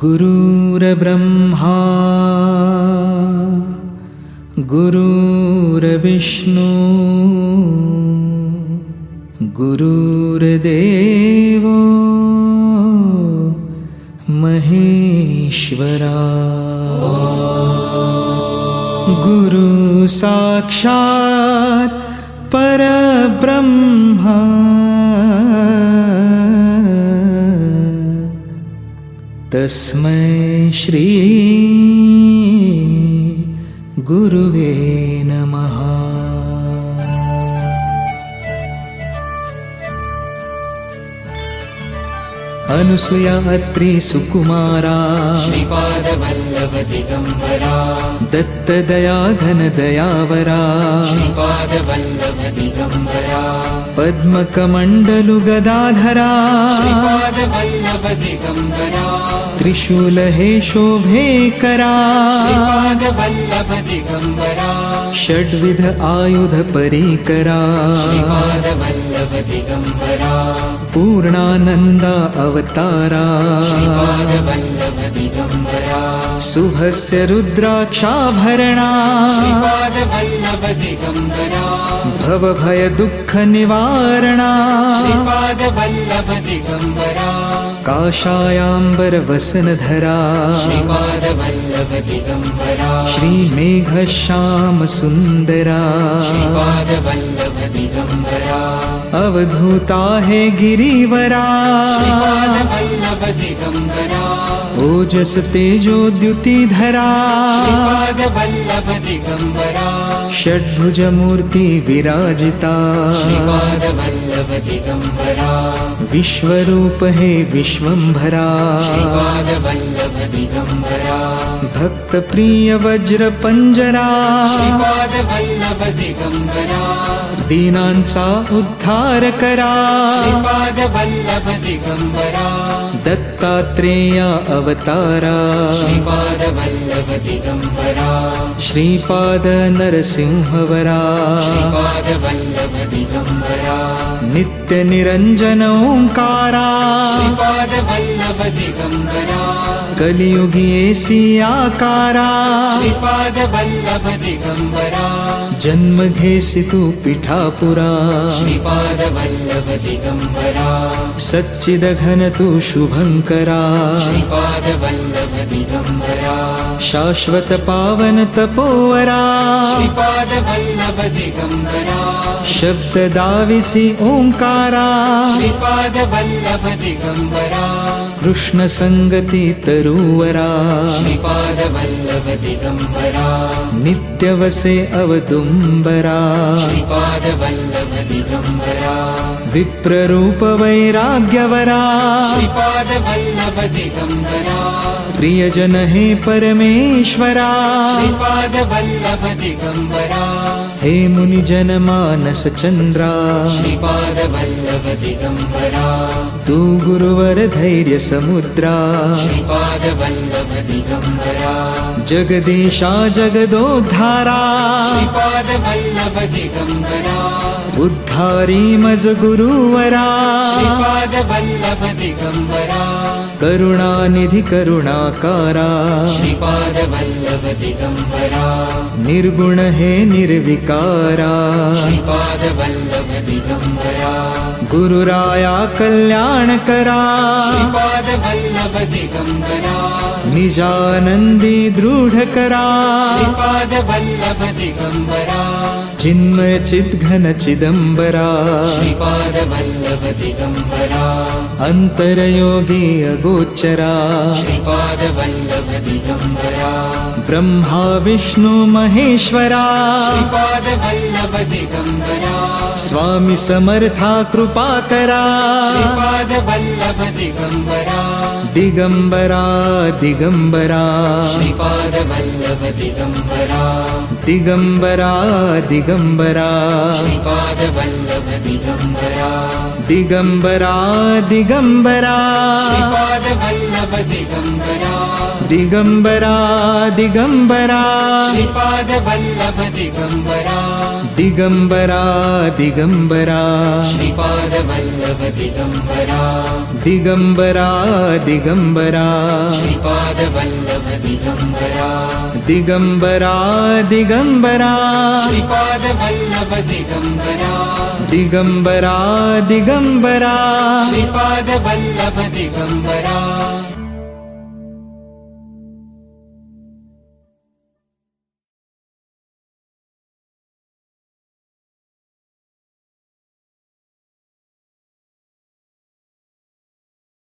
गुरुर्ब्रह्मा गुरुर्विष्णु गुरुर्देवो महेश्वरा गुरु साक्षात् परब्रह्मा तस्मै श्री गुरुवे नमः। अनुसूया अत्रि सुकुमारा श्रीपाद वल्लभ दिगंबरा दत्तदया घन दयावरा श्रीपाद वल्लभ दिगंबरा पद्मकमण्डलु गदाधरा श्रीपाद वल्लभ दिगंबरा त्रिशूल हे शोभे करा श्रीपाद वल्लभ दिगंबरा षड्विध आयुध परिकरा श्रीपाद वल्लभ दिगंबरा पूर्णानंदा अवतारा श्रीपाद वल्लभ दिगंबरा शुभस्य रुद्राक्षाभरणा श्रीपाद वल्लभ दिगंबरा भवभय दुःख निवारणा श्रीपाद वल्लभ दिगंबरा काषायाम्बर वसनधरा श्रीपाद वल्लभ दिगंबरा श्रीमेघश्याम सुंदरा श्रीपाद वल्लभ दिगंबरा अवधूता हे गिरिवरा श्रीपाद वल्लभ दिगंबरा ओजस तेजो द्युतिधरा श्रीपाद वल्लभ दिगंबरा षड्भुज मूर्ति विराजिता श्रीपाद वल्लभ दिगंबरा विश्वरूप हे विश्वंभरा श्रीपाद वल्लभ दिगंबरा भक्त प्रिय वज्र पंजरा श्रीपाद वल्लभ दिगंबरा दीनांचा उद्धार करा श्रीपाद वल्लभ दिगंबरा दत्तात्रेया अवतारा श्रीपाद वल्लभ दिगंबरा श्रीपाद नरसिंहवरा श्रीपाद वल्लभ दिगंबरा नित्य निरंजन ओंकारा श्रीपाद वल्लभ दिगंबरा कलियुगी ऐसी आकारा श्रीपाद वल्लभ दिगंबरा जन्म घेसी तू पिठापुरा श्रीपाद वल्लभ दिगंबरा सच्चिद घन तू शुभंकरा श्रीपाद वल्लभ दिगंबरा शाश्वत पावन तपोवरा श्रीपाद वल्लभ दिगंबरा शब्द दाविसी ओंकारा श्रीपाद वल्लभ दिगंबरा कृष्ण संगती तरुवरा श्रीपाद वल्लभ दिगंबरा नित्य वसे अवदुंबरा श्रीपाद वल्लभ दिगंबरा विप्ररूप वैराग्यवरा श्रीपाद वल्लभ दिगंबरा प्रियजन हे परमेश्वरा श्रीपाद वल्लभ दिगंबरा हे मुनिजन मानस चंद्रा श्रीपाद वल्लभ दिगंबरा तू गुरुवर धैर्य समुद्रा श्रीपाद वल्लभ दिगंबरा जगदीशा जगदोद्धारा श्रीपाद वल्लभ दिगंबरा उद्धारी मज गुरुवरा श्रीपाद वल्लभ दिगंबरा करुणानिधि करुणाकारा श्रीपाद वल्लभ दिगंबरा निर्गुण हे निर्विकारा श्रीपाद वल्लभ दिगंबरा गुरुराया कल्याण करा श्रीपाद वल्लभ दिगंबरा निजानंदी दृढ करा श्रीपाद वल्लभ दिगंबरा चिन्मय चिद्घन चिदंबरा श्रीपाद वल्लभ दिगंबरा अंतरयोगी अगोचरा श्रीपाद वल्लभ दिगंबरा ब्रह्मा विष्णु महेश्वरा श्रीपाद वल्लभ दिगंबरा स्वामी समर्था कृपा करा श्रीपाद वल्लभ दिगंबरा दिगंबरा दिगंबरा श्रीपाद वल्लभ दिगंबरा दिगंबरा दिगंबरा श्रीपाद वल्लभ दिगंबरा दिगंबरा दिगंबरा श्रीपाद वल्लभ दिगंबरा दिगंबरा दिगंबरा श्रीपाद वल्लभ दिगंबरा दिगंबरा दिगंबरा श्रीपाद वल्लभ दिगंबरा दिगंबरा दिगंबरा श्रीपाद वल्लभ दिगंबरा दिगंबरा दिगंबरा श्रीपाद वल्लभ दिगंबरा दिगंबरा दिगंबरा श्रीपाद वल्लभ दिगंबरा